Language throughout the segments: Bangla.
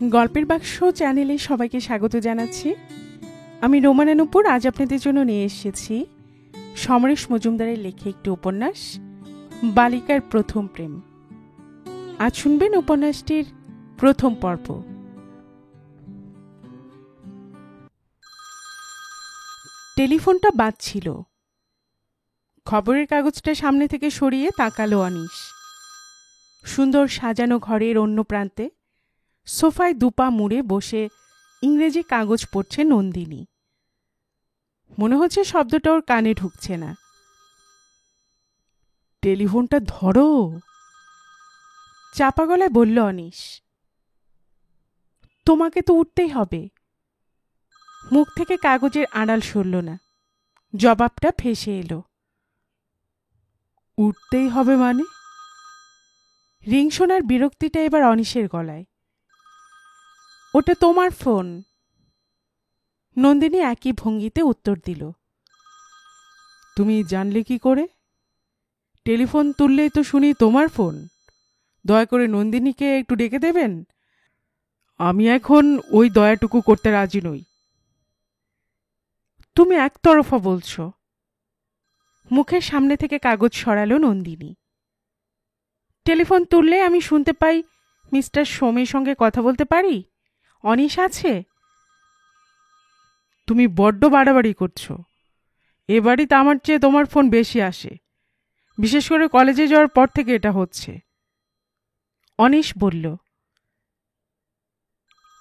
গল্পের বাক্স চ্যানেলে সবাইকে স্বাগত জানাচ্ছি। আমি রোমানা নূপুর। আজ আপনাদের জন্য নিয়ে এসেছি সমরেশ মজুমদারের লেখা একটি উপন্যাস, বালিকার প্রথম প্রেম। আজ শুনবেন উপন্যাসটির প্রথম পর্ব। টেলিফোনটা বাজছিল। খবরের কাগজটা সামনে থেকে সরিয়ে তাকালো অনিশ। সুন্দর সাজানো ঘরের অন্য প্রান্তে সোফায় দুপা মুড়ে বসে ইংরেজি কাগজ পড়ছে নন্দিনী। মনে হচ্ছে শব্দটা ওর কানে ঢুকছে না। টেলিফোনটা ধরো, চাপা গলায় বলল অনিশ। তোমাকে তো উঠতেই হবে। মুখ থেকে কাগজের আড়াল সরল না। জবাবটা ফেসে এলো। উঠতেই হবে মানে? রিং শোনার বিরক্তিটা এবার অনিশের গলায়। ওটা তোমার ফোন। নন্দিনী একই ভঙ্গিতে উত্তর দিল। তুমি জানলে কি করে? টেলিফোন তুললেই তো শুনি তোমার ফোন। দয়া করে নন্দিনীকে একটু ডেকে দেবেন। আমি এখন ওই দয়াটুকু করতে রাজি নই। তুমি একতরফা বলছো। মুখের সামনে থেকে কাগজ সরালো নন্দিনী। টেলিফোন তুললে আমি শুনতে পাই মিস্টার সোমের সঙ্গে কথা বলতে পারি। অনিশ আছে। তুমি বড্ড বাড়াবাড়ি করছো। এ বাড়িতে আমার চেয়ে তোমার ফোন বেশি আসে। বিশেষ করে কলেজে যাওয়ার পর থেকে এটা হচ্ছে। অনিশ বলল।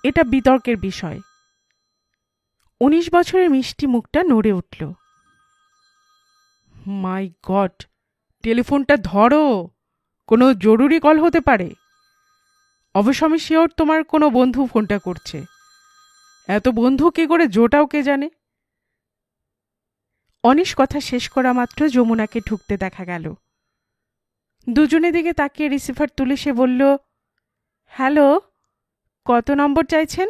এটা বিতর্কের বিষয়। ১৯ বছরের মিষ্টি মুখটা নড়ে উঠল। মাই গড, টেলিফোনটা ধরো। কোনো জরুরি কল হতে পারে। অবশ্য আমি শিওর তোমার কোনো বন্ধু ফোনটা করছে। এত বন্ধু কি করে জোটাও কে জানে। অনিশ কথা শেষ করা মাত্র যমুনাকে ঢুকতে দেখা গেল। দুজনের দিকে তাকিয়ে রিসিভার তুলে সে বলল, হ্যালো, কত নম্বর চাইছেন?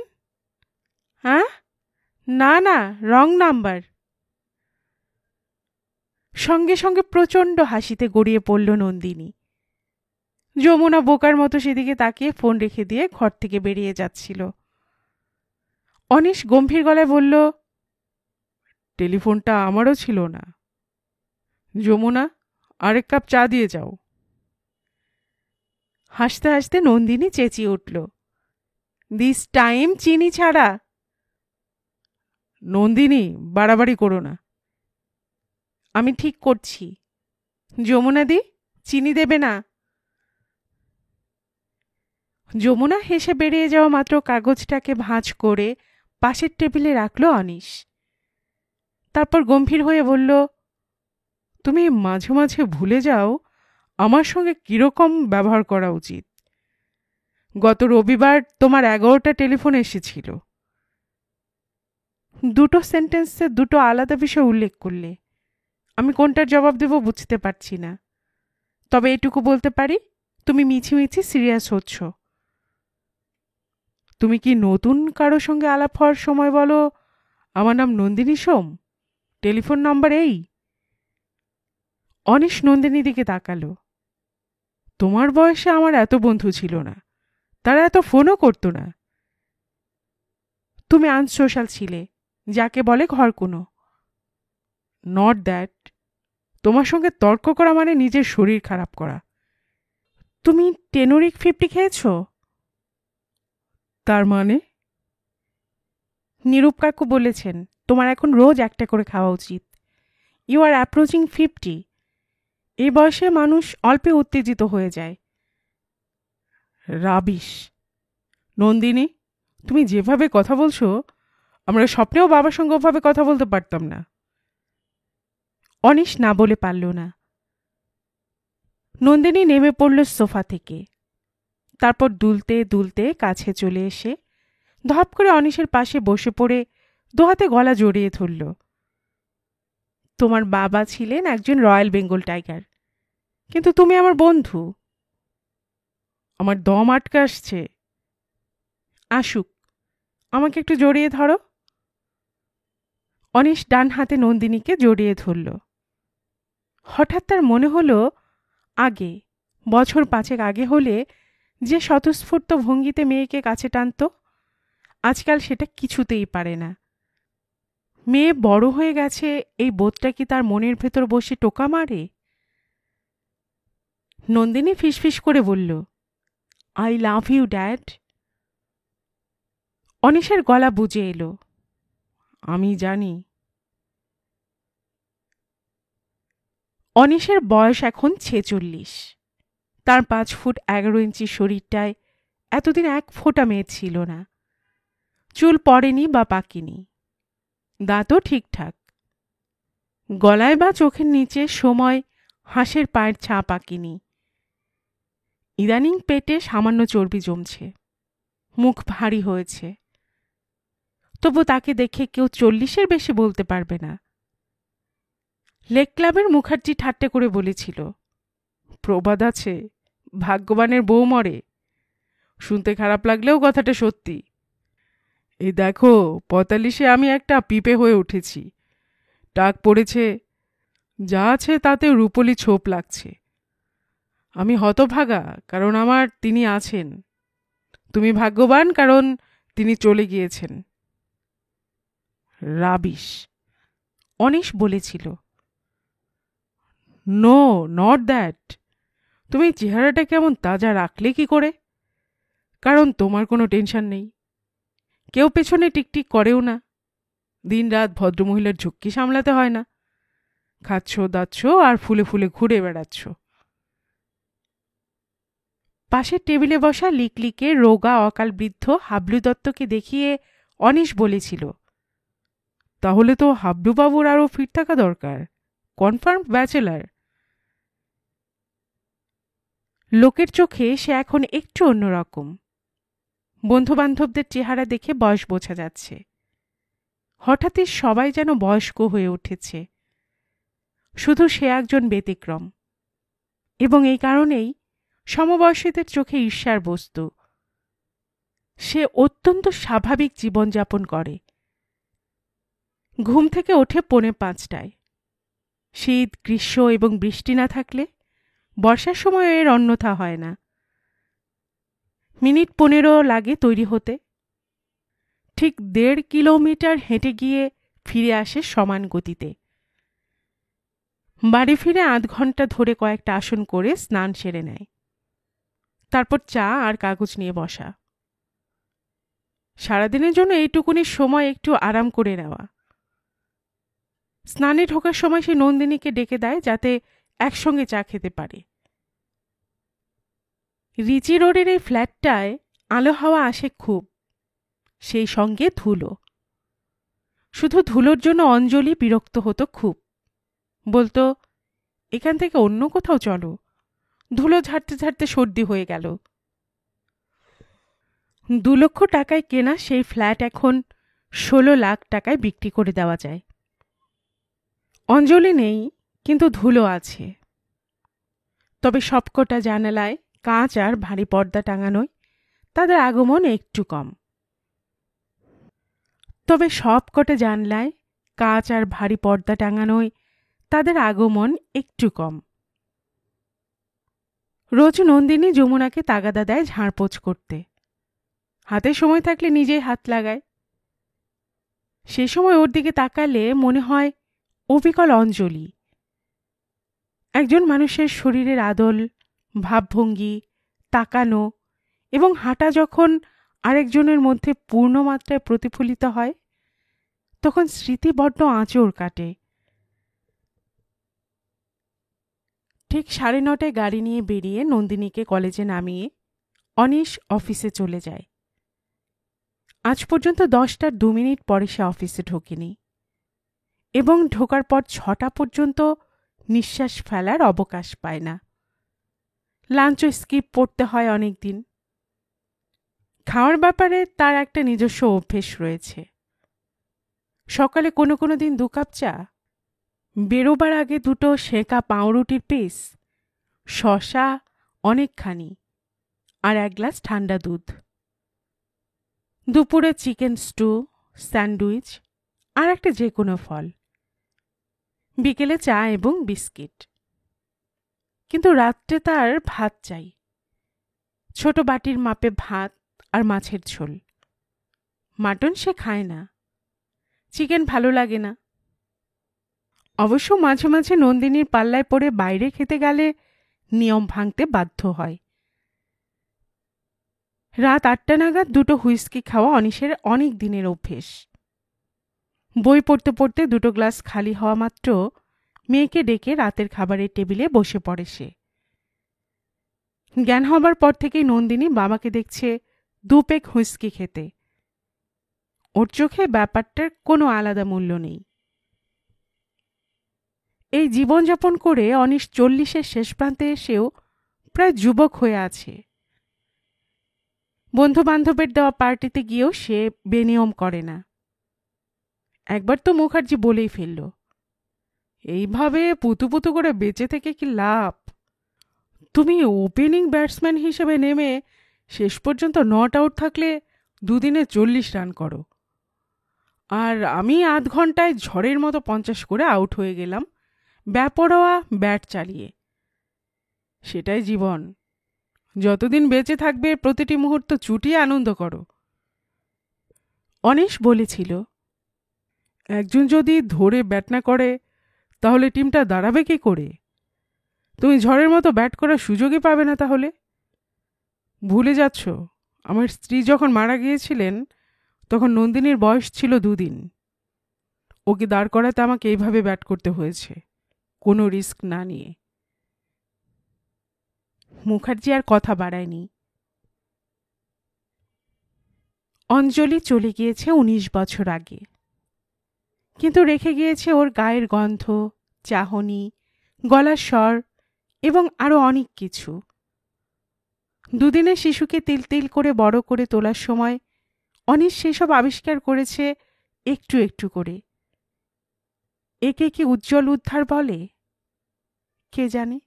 হ্যাঁ, না না, রং নাম্বার। সঙ্গে সঙ্গে প্রচণ্ড হাসিতে গড়িয়ে পড়ল নন্দিনী। যমুনা বোকার মতো সেদিকে তাকিয়ে ফোন রেখে দিয়ে ঘর থেকে বেরিয়ে যাচ্ছিল। অনিশ গম্ভীর গলায় বলল, টেলিফোনটা আমারও ছিল না। যমুনা, আরেক কাপ চা দিয়ে যাও। হাসতে হাসতে নন্দিনী চেঁচিয়ে উঠল, দিস টাইম চিনি ছাড়া। নন্দিনী, বাড়াবাড়ি করো না। আমি ঠিক করছি। যমুনা দি, চিনি দেবে না? যমুনা হেসে বেরিয়ে যাওয়া মাত্র কাগজটাকে ভাঁজ করে পাশের টেবিলে রাখল অনিশ। তারপর গম্ভীর হয়ে বলল, তুমি মাঝে মাঝে ভুলে যাও আমার সঙ্গে কিরকম ব্যবহার করা উচিত। গত রবিবার তোমার 11টা টেলিফোন এসেছিল। দুটো সেন্টেন্সে দুটো আলাদা বিষয় উল্লেখ করলে। আমি কোনটার জবাব দেব বুঝতে পারছি না। তবে এটুকু বলতে পারি, তুমি মিছিমিছি সিরিয়াস হচ্ছ। তুমি কি নতুন কারো সঙ্গে আলাপ হওয়ার সময় বলো, আমার নাম নন্দিনী সোম, টেলিফোন নম্বর এই? অনিশ নন্দিনীর দিকে তাকালো। তোমার বয়সে আমার এত বন্ধু ছিল না, তারা এত ফোনও করতো না। তুমি আনসোশ্যাল ছিলে, যাকে বলে ঘর কোনো। Not that. তোমার সঙ্গে তর্ক করা মানে নিজের শরীর খারাপ করা। তুমি টেনোরিক 50 খেয়েছ? তার মানে? নিরূপ কাকু বলেছেন তোমার এখন রোজ একটা করে খাওয়া উচিত। You are approaching 50। এই বয়সে মানুষ অল্পে উত্তেজিত হয়ে যায়। রাবিশ। নন্দিনী, তুমি যেভাবে কথা বলছো, আমরা স্বপ্নেও বাবার সঙ্গে ওভাবে কথা বলতে পারতাম না। অনিশ না বলে পারল না। নন্দিনী নেমে পড়ল সোফা থেকে। তারপর দুলতে দুলতে কাছে চলে এসে ধপ করে অনিশের পাশে বসে পড়ে দোহাতে গলা জড়িয়ে ধরল। তোমার বাবা ছিলেন একজন রয়্যাল বেঙ্গল টাইগার, কিন্তু তুমি আমার বন্ধু। আমার দম আটকে আসছে। আসুক, আমাকে একটু জড়িয়ে ধরো। অনিশ ডান হাতে নন্দিনীকে জড়িয়ে ধরল। হঠাৎ তার মনে হলো, আগে, বছর 5 আগে হলে যে স্বতঃস্ফূর্ত ভঙ্গিতে মেয়েকে কাছে টানত, আজকাল সেটা কিছুতেই পারে না। মেয়ে বড় হয়ে গেছে, এই বোধটা কি তার মনের ভেতর বসে টোকা মারে? নন্দিনী ফিসফিস করে বলল, আই লাভ ইউ ড্যাড। অনিশের গলা বুঝে এলো, আমি জানি। অনিশের বয়স এখন 46। তার 5 ফুট 11 ইঞ্চি শরীরটায় এতদিন এক ফোঁটা মেদ ছিল না। চুল পড়েনি বা পাকেনি, দাঁতও ঠিকঠাক। গলায় বা চোখের নিচে সময় হাঁসের পায়ের ছাপ আঁকেনি। ইদানিং পেটে সামান্য চর্বি জমছে, মুখ ভারী হয়েছে। তবু তাকে দেখে কেউ 40-এর বেশি বলতে পারবে না। লেক ক্লাবের মুখার্জি ঠাট্টা করে বলেছিল, প্রবাদ আছে, ভাগ্যবানের বউ মরে। শুনতে খারাপ লাগলেও কথাটা সত্যি। এই দেখো, 45-এ আমি একটা পিপে হয়ে উঠেছি। টাক পড়েছে, যা আছে তাতে রূপলি ছোপ লাগছে। আমি হতভাগা, কারণ আমার তিনি আছেন। তুমি ভাগ্যবান, কারণ তিনি চলে গিয়েছেন। রাবিশ, অনিশ বলেছিল। No, not that. তুমি চেহারাটা কেমন তাজা রাখলে কি করে? কারণ তোমার কোনো টেনশন নেই, কেউ পেছনে টিকটিক করেও না। দিনরাত ভদ্রমহিলার ঝুঁকি সামলাতে হয় না। খাচ্ছ দাচ্ছ আর ফুলে ফুলে ঘুরে বেড়াচ্ছ। পাশের টেবিলে বসা লিকলিকে রোগা অকাল বৃদ্ধ হাবলু দত্তকে দেখিয়ে অনিশ বলেছিল, তাহলে তো হাবলুবাবুর আরও ফিট থাকা দরকার, কনফার্ম ব্যাচেলার। লোকের চোখে সে এখন একটু অন্যরকম। বন্ধুবান্ধবদের চেহারা দেখে বয়স বোঝা যাচ্ছে। হঠাৎই সবাই যেন বয়স্ক হয়ে উঠেছে, শুধু সে একজন ব্যতিক্রম। এবং এই কারণেই সমবয়সীদের চোখে ঈর্ষার বস্তু। সে অত্যন্ত স্বাভাবিক জীবনযাপন করে। ঘুম থেকে ওঠে 4:45। শীত, গ্রীষ্ম এবং বৃষ্টি না থাকলে বর্ষার সময় এর অন্যথা হয় না। মিনিট 15 লাগে তৈরি হতে। ঠিক 1.5 কিলোমিটার হেঁটে গিয়ে ফিরে আসে সমান গতিতে। বাড়ি ফিরে 8 ঘন্টা ধরে কয়েকটা আসন করে স্নান সেরে নেয়। তারপর চা আর কাগজ নিয়ে বসা। সারাদিনের জন্য এইটুকুনি সময় একটু আরাম করে নেওয়া। স্নানে ঢোকার সময় সে নন্দিনীকে ডেকে দেয় যাতে একসঙ্গে চা খেতে পারে। রিচি রোডের এই ফ্ল্যাটটায় আলো হাওয়া আসে খুব, সেই সঙ্গে ধুলো। শুধু ধুলোর জন্য অঞ্জলি বিরক্ত হতো খুব। বলতো, এখান থেকে অন্য কোথাও চলো। ধুলো ঝাড়তে ঝাড়তে সর্দি হয়ে গেল। 2 লক্ষ টাকায় কেনা সেই ফ্ল্যাট এখন 16 লাখ টাকায় বিক্রি করে দেওয়া যায়। অঞ্জলি নেই, কিন্তু ধুলো আছে। তবে সবকটা জানালায় কাঁচ আর ভারী পর্দা টাঙানোয় তাদের আগমন একটু কম। তবে সবকটা জানলায় কাঁচ আর ভারী পর্দা টাঙানোয় তাদের আগমন একটু কম। রোজ নন্দিনী যমুনাকে তাগাদা দেয় ঝাড়পোছ করতে। হাতে সময় থাকলে নিজেই হাত লাগায়। সে সময় ওর দিকে তাকালে মনে হয় অবিকল অঞ্জলি। একজন মানুষের শরীরের আদল, ভাবভঙ্গি, তাকানো এবং হাঁটা যখন আরেকজনের মধ্যে পূর্ণমাত্রায় প্রতিফলিত হয়, তখন স্মৃতি বড্ড আঁচড় কাটে। ঠিক 9:30 গাড়ি নিয়ে বেরিয়ে নন্দিনীকে কলেজে নামিয়ে অনিশ অফিসে চলে যায়। আজ পর্যন্ত 10:02 পরে সে অফিসে ঢোকেনি এবং ঢোকার পর 6টা পর্যন্ত নিঃশ্বাস ফেলার অবকাশ পায় না। লাঞ্চও স্কিপ করতে হয় অনেক দিন। খাওয়ার ব্যাপারে তার একটা নিজস্ব অভ্যেস রয়েছে। সকালে কোনো কোনো দিন 2 কাপ চা, বেরোবার আগে 2টো সেঁকা পাউরুটির পিস, শসা অনেকখানি আর 1 গ্লাস ঠান্ডা দুধ। দুপুরে চিকেন স্টু, স্যান্ডউইচ আর একটা যে কোনো ফল। বিকেলে চা এবং বিস্কিট। কিন্তু রাত্রে তার ভাত চাই। ছোট বাটির মাপে ভাত আর মাছের ঝোল। মাটন সে খায় না, চিকেন ভালো লাগে না। অবশ্য মাঝে মাঝে নন্দিনীর পাল্লায় পড়ে বাইরে খেতে গেলে নিয়ম ভাঙতে বাধ্য হয়। রাত 8টা নাগাদ 2টো হুইস্কি খাওয়া অনিশের অনেক দিনের অভ্যেস। বই পড়তে পড়তে 2টো গ্লাস খালি হওয়া মাত্র মেয়েকে ডেকে রাতের খাবারের টেবিলে বসে পড়ে সে। জ্ঞান হবার পর থেকেই নন্দিনী বাবাকে দেখছে 2 পেগ হুইস্কি খেতে। ওর চোখে ব্যাপারটার কোনো আলাদা মূল্য নেই। এই জীবনযাপন করে অনিশ 40-এর শেষ প্রান্তে এসেও প্রায় যুবক হয়ে আছে। বন্ধু বান্ধবের দেওয়া পার্টিতে গিয়েও সে বেনিয়ম করে না। একবার তো মুখার্জি বলেই ফেলল, এইভাবে পুতু করে বেঁচে থেকে কি লাভ? তুমি ওপেনিং ব্যাটসম্যান হিসেবে নেমে শেষ পর্যন্ত নট আউট থাকলে 2 দিনে 40 রান করো, আর আমি আধ ঘন্টায় ঝড়ের মতো 50 করে আউট হয়ে গেলাম বেপরোয়া ব্যাট চালিয়ে। সেটাই জীবন। যতদিন বেঁচে থাকবে প্রতিটি মুহূর্ত চুটিয়ে আনন্দ করো। অনিশ বলেছিল, একজন যদি ধরে ব্যাট না করে তাহলে টিমটা দাঁড়াবে কি করে? তুমি ঝড়ের মতো ব্যাট করার সুযোগই পাবে না। তাহলে ভুলে যাচ্ছ, আমার স্ত্রী যখন মারা গিয়েছিলেন তখন নন্দিনীর বয়স ছিল 2 দিন। ওকে দাঁড় করাতে আমাকে এইভাবে ব্যাট করতে হয়েছে, কোনো রিস্ক না নিয়ে। মুখার্জি আর কথা বাড়ায়নি। অঞ্জলি চলে গিয়েছে 19 বছর আগে, কিন্তু রেখে গিয়েছে ওর গায়ের গন্ধ, চাহনি, গলার স্বর এবং আরো অনেক কিছু। 2 দিনের শিশুকে তিল তিল করে বড় করে তোলার সময় অনিশ সেসব আবিষ্কার করেছে একটু একটু করে। একে কি উজ্জ্বল উদ্ধার বলে? কে জানে।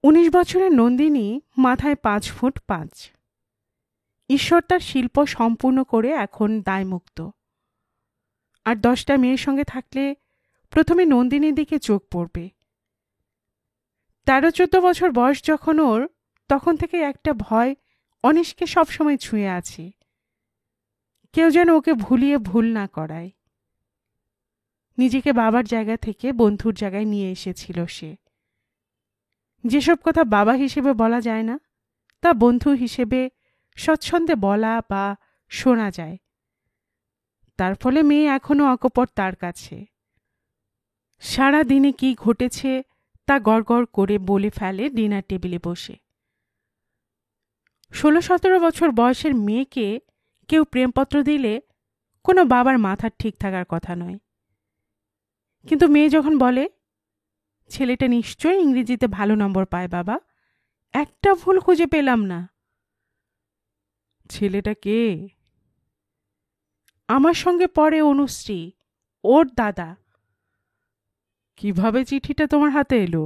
19 বছরের নন্দিনী মাথায় 5 ফুট 5। ঈশ্বর তার শিল্প সম্পূর্ণ করে এখন দায়মুক্ত। আর 10টা মেয়ের সঙ্গে থাকলে প্রথমে নন্দিনীর দিকে চোখ পড়বে। 13-14 বছর বয়স যখন ওর, তখন থেকে একটা ভয় অনিশকে সবসময় ছুঁয়ে আছে। কেউ যেন ওকে ভুলিয়ে ভুল না করায়। নিজেকে বাবার জায়গা থেকে বন্ধুর জায়গায় নিয়ে এসেছিল সে। যেসব কথা বাবা হিসেবে বলা যায় না, তা বন্ধু হিসেবে স্বচ্ছন্দে বলা বা শোনা যায়। তার ফলে মেয়ে এখনো অকপট তার কাছে। সারা দিনে কি ঘটেছে তা গড়গড় করে বলে ফেলে ডিনার টেবিলে বসে। 16-17 বছর বয়সের মেয়েকে কেউ প্রেমপত্র দিলে কোনো বাবার মাথার ঠিক থাকার কথা নয়। কিন্তু মেয়ে যখন বলে, ছেলেটা নিশ্চয়ই ইংরেজিতে ভালো নম্বর পায় বাবা, একটা ভুল খুঁজে পেলাম না। ছেলেটা কে? আমার সঙ্গে পড়ে অনুশ্রী, ওর দাদা। কিভাবে চিঠিটা তোমার হাতে এলো?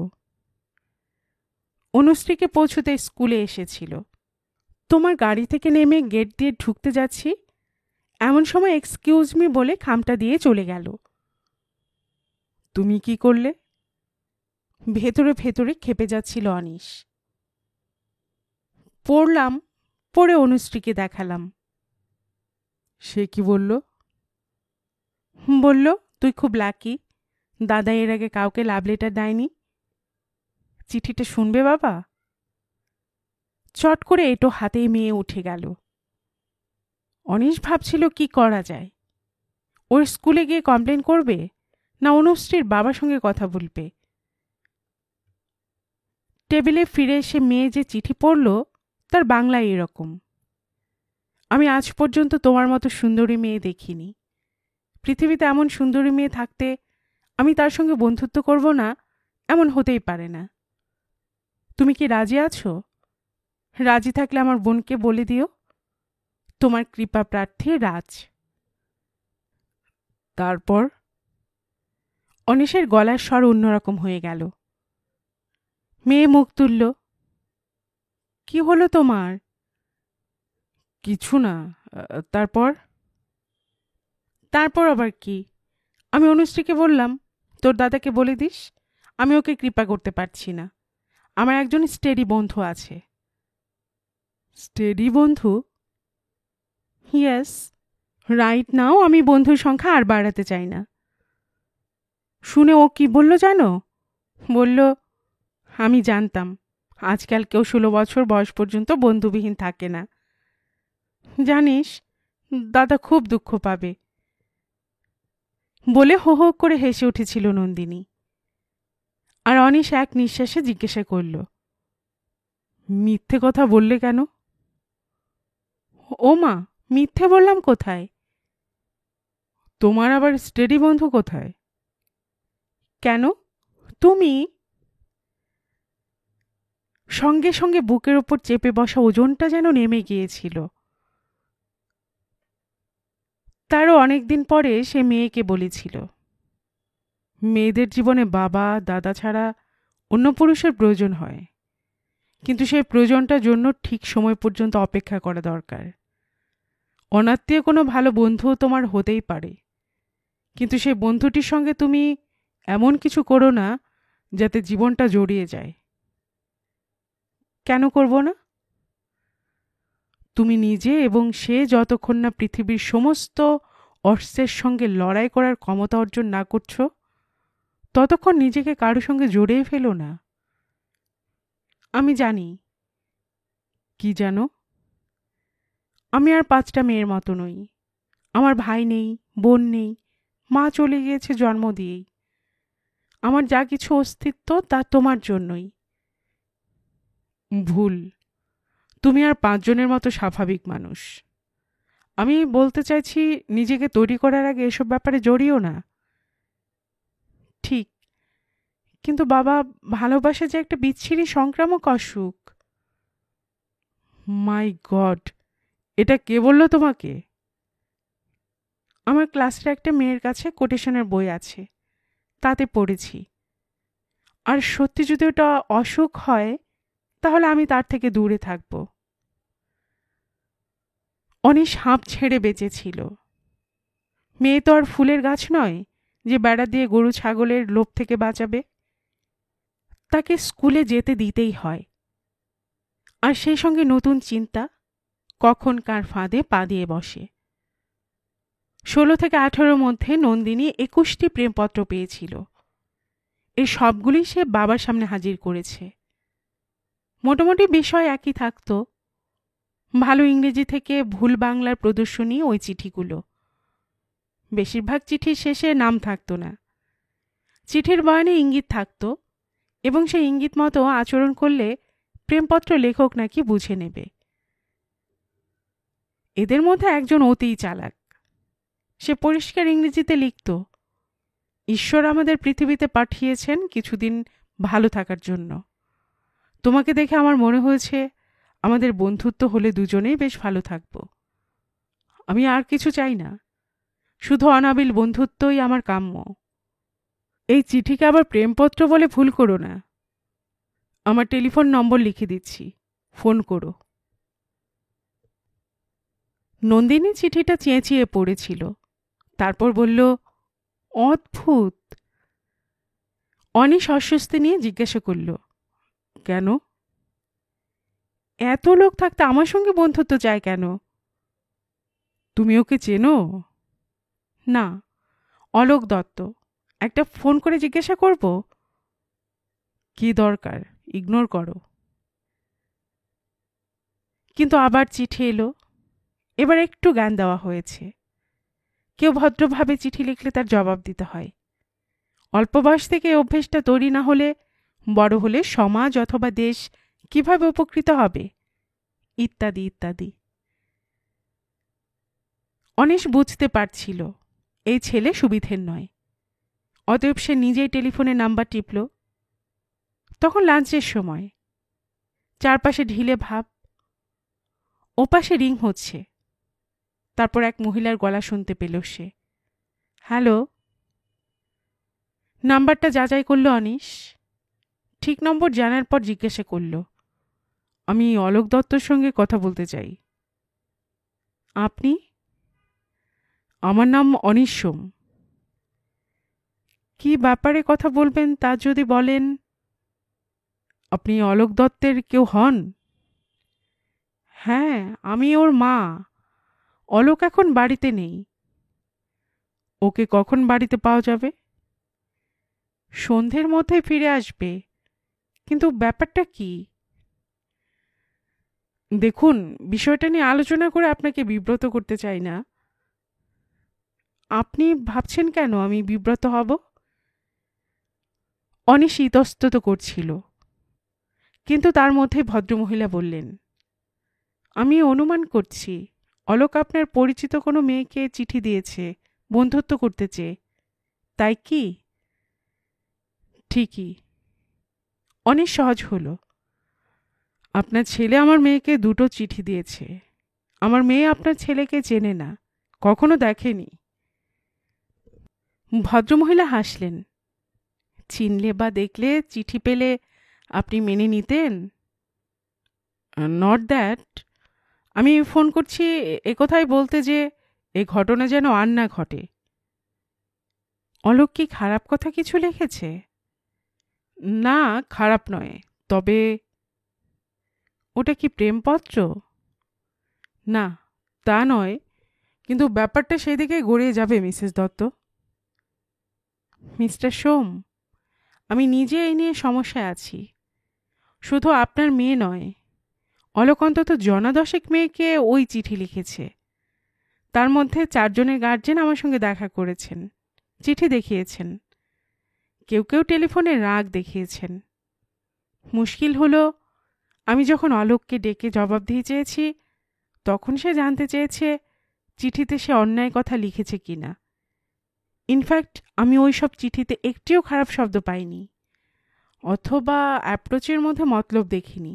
অনুশ্রীকে পৌঁছতে স্কুলে এসেছিল। তোমার গাড়ি থেকে নেমে গেট দিয়ে ঢুকতে যাচ্ছি, এমন সময় এক্সকিউজ মি বলে খামটা দিয়ে চলে গেল। তুমি কি করলে? ভেতরে ভেতরে খেপে যাচ্ছিল অনিশ। পড়লাম, পড়ে অনুশ্রীকে দেখালাম। সে কি বলল? বলল, তুই খুব লাকি, দাদা এর আগে কাউকে লাভ লেটার দেয়নি। চিঠিটা শুনবে বাবা? চট করে এটো হাতেই মেয়ে উঠে গেল। অনিশ ভাবছিল কি করা যায়। ওর স্কুলে গিয়ে কমপ্লেন করবে না অনুশ্রীর বাবার সঙ্গে কথা বলবে। টেবিলে ফিরে এসে মেয়ে যে চিঠি পড়ল তার বাংলায় এরকম: আমি আজ পর্যন্ত তোমার মতো সুন্দরী মেয়ে দেখিনি। পৃথিবীতে এমন সুন্দরী মেয়ে থাকতে আমি তার সঙ্গে বন্ধুত্ব করব না, এমন হতেই পারে না। তুমি কি রাজি আছো? রাজি থাকলে আমার বোনকে বলে দিও, তোমার কৃপা প্রার্থী রাজ। তারপর অনিশের গলার স্বর অন্যরকম হয়ে গেল। মেয়ে মুখ তুলল। কি হলো তোমার? কিছু না। তারপর? তারপর আবার কি? আমি অনুশ্রীকে বললাম, তোর দাদাকে বলে দিস আমি ওকে কৃপা করতে পারছি না, আমার একজন স্টেডি বন্ধু আছে। স্টেডি বন্ধু? ইয়েস, রাইট নাও আমি বন্ধুর সংখ্যা আর বাড়াতে চাই না। শুনে ও কি বলল জানো? বলল, আমি জানতাম আজকাল কেউ 16 বছর বয়স পর্যন্ত বন্ধুবিহীন থাকে না। জানিস, দাদা খুব দুঃখ পাবে বলে হো হো করে হেসে উঠেছিল নন্দিনী। আর অনিশ এক নিঃশ্বাসে জিজ্ঞাসা করল, মিথ্যে কথা বললে কেন? ও মা, মিথ্যে বললাম কোথায়? তোমার আবার স্টেডি বন্ধু কোথায়? কেন, তুমি? সঙ্গে সঙ্গে বুকের ওপর চেপে বসা ওজনটা যেন নেমে গিয়েছিল। তারও অনেকদিন পরে সে মেয়েকে বলেছিল, মেয়েদের জীবনে বাবা দাদা ছাড়া অন্য পুরুষের প্রয়োজন হয়, কিন্তু সেই প্রয়োজনটার জন্য ঠিক সময় পর্যন্ত অপেক্ষা করা দরকার। অনাত্মীয় কোনো ভালো বন্ধুও তোমার হতেই পারে, কিন্তু সেই বন্ধুটির সঙ্গে তুমি এমন কিছু করো না যাতে জীবনটা জড়িয়ে যায়। কেন করব না? তুমি নিজে এবং সে যতক্ষণ না পৃথিবীর সমস্ত অস্ত্রের সঙ্গে লড়াই করার ক্ষমতা অর্জন না করছো, ততক্ষণ নিজেকে কারো সঙ্গে জড়িয়ে ফেলো না। আমি জানি। কি জানো? আমি আর 5টা মেয়ের মতো নই। আমার ভাই নেই, বোন নেই, মা চলে গিয়েছে জন্ম দিয়েই। আমার যা কিছু অস্তিত্ব তা তোমার জন্যই। ভুল। তুমি আর 5জনের মতো স্বাভাবিক মানুষ। আমি বলতে চাইছি, নিজেকে তৈরি করার আগে এসব ব্যাপারে জড়িও না। ঠিক, কিন্তু বাবা, ভালোবাসা যে একটা বিচ্ছিরি সংক্রামক অসুখ। মাই গড, এটা কে বলল তোমাকে? আমার ক্লাসের একটা মেয়ের কাছে কোটেশনের বই আছে, তাতে পড়েছি। আর সত্যি যদি ওটা অসুখ হয়, তাহলে আমি তার থেকে দূরে থাকব। অনিশ হাঁপ ছেড়ে বেঁচেছিল। মেয়ে তো আর ফুলের গাছ নয় যে বেড়া দিয়ে গরু ছাগলের লোভ থেকে বাঁচাবে। তাকে স্কুলে যেতে দিতেই হয়। আর সেই সঙ্গে নতুন চিন্তা কখন কার ফাঁদে পা দিয়ে বসে। 16 থেকে 18-র মধ্যে নন্দিনী 21টি প্রেমপত্র পেয়েছিল। এই সবগুলি সে বাবার সামনে হাজির করেছে। মোটামুটি বিষয় একই থাকত, ভালো ইংরেজি থেকে ভুল বাংলার প্রদর্শনী ওই চিঠিগুলো। বেশিরভাগ চিঠির শেষে নাম থাকত না। চিঠির বয়ানে ইঙ্গিত থাকত, এবং সেই ইঙ্গিত মতো আচরণ করলে প্রেমপত্র লেখক নাকি বুঝে নেবে। এদের মধ্যে একজন অতিই চালাক। সে পরিষ্কার ইংরেজিতে লিখত, ঈশ্বর আমাদের পৃথিবীতে পাঠিয়েছেন কিছুদিন ভালো থাকার জন্য। তোমাকে দেখে আমার মনে হয়েছে আমাদের বন্ধুত্ব হলে দুজনেই বেশ ভালো থাকব। আমি আর কিছু চাই না, শুধু অনাবিল বন্ধুত্বই আমার কাম্য। এই চিঠিকে আবার প্রেমপত্র বলে ভুল করো না। আমার টেলিফোন নম্বর লিখে দিচ্ছি, ফোন করো। নন্দিনী চিঠিটা চেঁচিয়ে পড়েছিল, তারপর বলল, অদ্ভুত। অনিশ অস্বস্তি নিয়ে জিজ্ঞাসা করল, কেন? এত লোক থাকতে আমার সঙ্গে বন্ধুত্ব চায় কেন? তুমি ওকে চেনো? না, অলোক দত্ত। একটা ফোন করে জিজ্ঞাসা করব? কি দরকার, ইগনোর করো। কিন্তু আবার চিঠি এলো। এবার একটু জ্ঞান দেওয়া হয়েছে। কেউ ভদ্রভাবে চিঠি লিখলে তার জবাব দিতে হয়। অল্প বয়স থেকে এই অভ্যেসটা তৈরি না হলে বড় হলে সমাজ অথবা দেশ কিভাবে উপকৃত হবে, ইত্যাদি ইত্যাদি। অনিশ বুঝতে পারছিল এই ছেলে সুবিধের নয়। অতএব সে নিজেই টেলিফোনের নাম্বার টিপল। তখন লাঞ্চের সময়। চারপাশে ঢিলে ভাব। ওপাশে রিং হচ্ছে। তারপর এক মহিলার গলা শুনতে পেল সে। হ্যালো। নাম্বারটা যাচাই করল অনিশ। ঠিক নম্বর জানার পর জিজ্ঞাসা করল, আমি অলোক দত্তর সঙ্গে কথা বলতে চাই। আপনি? আমার নাম অনিশ সোম। কি ব্যাপারে কথা বলবেন তা যদি বলেন। আপনি অলোক দত্তের কেউ হন? হ্যাঁ, আমি ওর মা। অলোক এখন বাড়িতে নেই। ওকে কখন বাড়িতে পাওয়া যাবে? সন্ধ্যের মধ্যে ফিরে আসবে। কিন্তু ব্যাপারটা কি? দেখুন, বিষয়টা নিয়ে আলোচনা করে আপনাকে বিব্রত করতে চাই না। আপনি ভাবছেন কেন আমি বিব্রত হব? অনিশ ইতস্তত করছিল, কিন্তু তার মধ্যে ভদ্রমহিলা বললেন, আমি অনুমান করছি অলোক আপনার পরিচিত কোনো মেয়েকে চিঠি দিয়েছে বন্ধুত্ব করতে চেয়ে, তাই কি? ঠিকই। অনেক সহজ হলো। আপনার ছেলে আমার মেয়েকে দুটো চিঠি দিয়েছে। আমার মেয়ে আপনার ছেলেকে চেনে না, কখনো দেখেনি। ভদ্রমহিলা হাসলেন। চিনলে বা দেখলে চিঠি পেলে আপনি মেনে নিতেন? Not that. আমি ফোন করছি একথাই বলতে যে এ ঘটনা যেন আর না ঘটে। অলোক কি খারাপ কথা কিছু লিখেছে? না, খারাপ নয়। তবে ওটা কি প্রেমপত্র? না, তা নয়, কিন্তু ব্যাপারটা সেদিকে গড়িয়ে যাবে মিসেস দত্ত। মিস্টার সোম, আমি নিজে এই নিয়ে সমস্যায় আছি। শুধু আপনার মেয়ে নয়, অলোক অন্তত জনা10 মেয়েকে ওই চিঠি লিখেছে। তার মধ্যে 4 জনের গার্জেন আমার সঙ্গে দেখা করেছেন, চিঠি দেখিয়েছেন। কেউ কেউ টেলিফোনে রাগ দেখিয়েছেন। মুশকিল হলো, আমি যখন অলোককে ডেকে জবাবদিহি চেয়েছি, তখন সে জানতে চেয়েছে চিঠিতে সে অন্যায় কথা লিখেছে কিনা। ইনফ্যাক্ট আমি ওই সব চিঠিতে একটিও খারাপ শব্দ পাইনি, অথবা অ্যাপ্রোচের মধ্যে মতলব দেখিনি।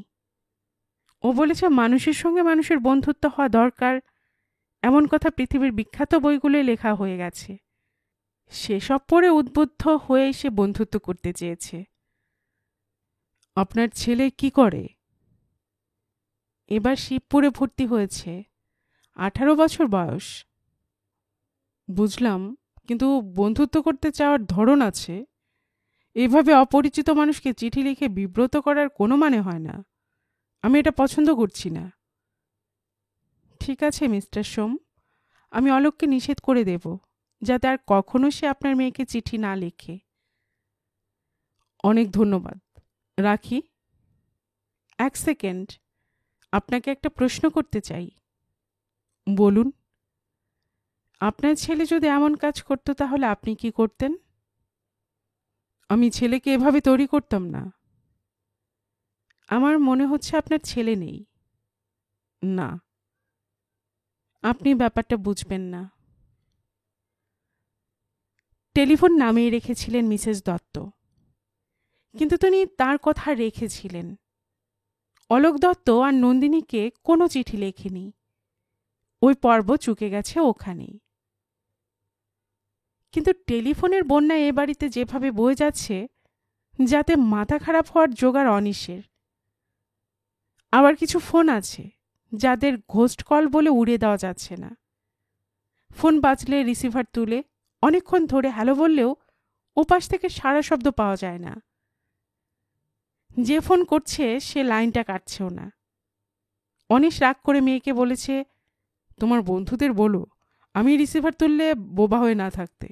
ও বলেছে মানুষের সঙ্গে মানুষের বন্ধুত্ব হওয়া দরকার, এমন কথা পৃথিবীর বিখ্যাত বইগুলোয় লেখা হয়ে গেছে। সেসব পড়ে উদ্বুদ্ধ হয়ে সে বন্ধুত্ব করতে চেয়েছে। আপনার ছেলে কি করে? এবার শিবপুরে ভর্তি হয়েছে, 18 বছর বয়স। বুঝলাম, কিন্তু বন্ধুত্ব করতে চাওয়ার ধরন আছে। এভাবে অপরিচিত মানুষকে চিঠি লিখে বিব্রত করার কোনো মানে হয় না। আমি এটা পছন্দ করছি না। ঠিক আছে মিস্টার সোম, আমি অলোককে নিষেধ করে দেব, যাতে আর কখনো সে আপনার মেয়েকে চিঠি না লেখে। অনেক ধন্যবাদ, রাখি। 1 সেকেন্ড, আপনাকে একটা প্রশ্ন করতে চাই। বলুন। আপনার ছেলে যদি এমন কাজ করত তাহলে আপনি কি করতেন? আমি ছেলেকে এভাবে তৈরি করতাম না। আমার মনে হচ্ছে আপনার ছেলে নেই। না, আপনি ব্যাপারটা বুঝবেন না। টেলিফোন নামিয়ে রেখেছিলেন মিসেস দত্ত, কিন্তু তিনি তার কথা রেখেছিলেন। অলোক দত্ত আর নন্দিনীকে কোনো চিঠি লেখেনি। ওই পর্ব চুকে গেছে ওখানেই। কিন্তু টেলিফোনের বন্যা এ বাড়িতে যেভাবে বয়ে যাচ্ছে, যাতে মাথা খারাপ হওয়ার জোগাড় অনিশের। আবার কিছু ফোন আছে যাদের ঘোস্ট কল বলে উড়িয়ে দেওয়া যাচ্ছে না। ফোন বাজলে রিসিভার তুলে অনেকক্ষণ ধরে হ্যালো বললেও ওপাশ থেকে সারা শব্দ পাওয়া যায় না। যে ফোন করছে সে লাইনটা কাটছেও না। অনিশ রাগ করে মেয়েকে বলেছে, তোমার বন্ধুদের বলো আমি রিসিভার তুললে বোবা হয়ে না থাকতে।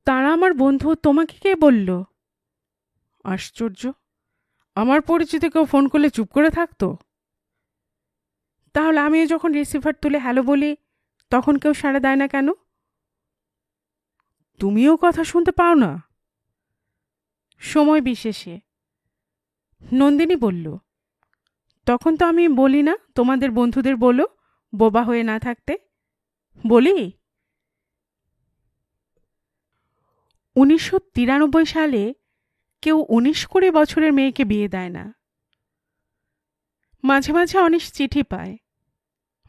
তারা আমার বন্ধু, তোমাকে কে বলল? আশ্চর্য, আমার পরিচিত কেউ ফোন করলে চুপ করে থাকতো? তাহলে আমি যখন রিসিভার তুলে হ্যালো বলি, তখন কেউ সাড়া দেয় না কেন? তুমিও কথা শুনতে পাও না? সময় বিশেষে। নন্দিনী বলল, তখন তো আমি বলি না তোমাদের বন্ধুদের বলো বোবা হয়ে না থাকতে? বলি। 1993 সালে কেউ 19-20 বছরের মেয়েকে বিয়ে দেয় না। মাঝে মাঝে অনিশ চিঠি পায়।